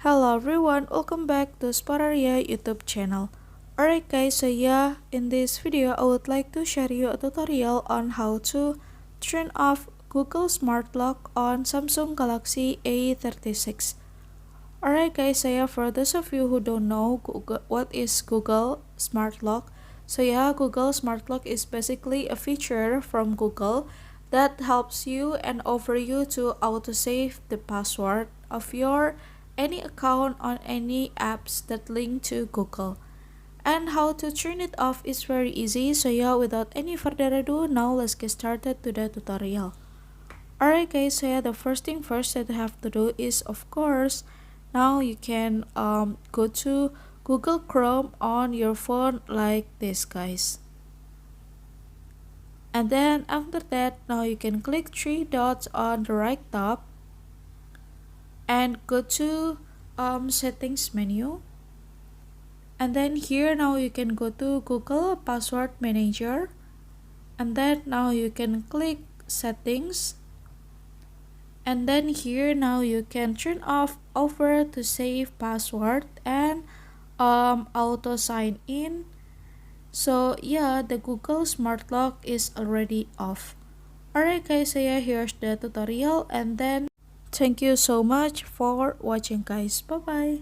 Hello everyone, welcome back to Spararia YouTube channel. Alright guys, so yeah, in this video I would like to share you a tutorial on how to turn off Google Smart Lock on Samsung Galaxy A36. Alright guys, so yeah, for those of you who don't know what is Google Smart Lock, so yeah, Google Smart Lock is basically a feature from Google that helps you and offer you to autosave the password of your any account on any apps that link to Google. And how to turn it off is very easy, so yeah, without any further ado, now let's get started to the tutorial. Alright guys, so yeah, the first thing first that you have to do is, of course, now you can go to Google Chrome on your phone like this guys. And then after that, now you can click three dots on the right top and go to settings menu. And then here now you can go to Google Password Manager. And then now you can click settings. And then here now you can turn off over to save password and auto sign in. So yeah, the Google Smart Lock is already off. Alright guys, so yeah, here's the tutorial, and then thank you so much for watching guys. Bye bye.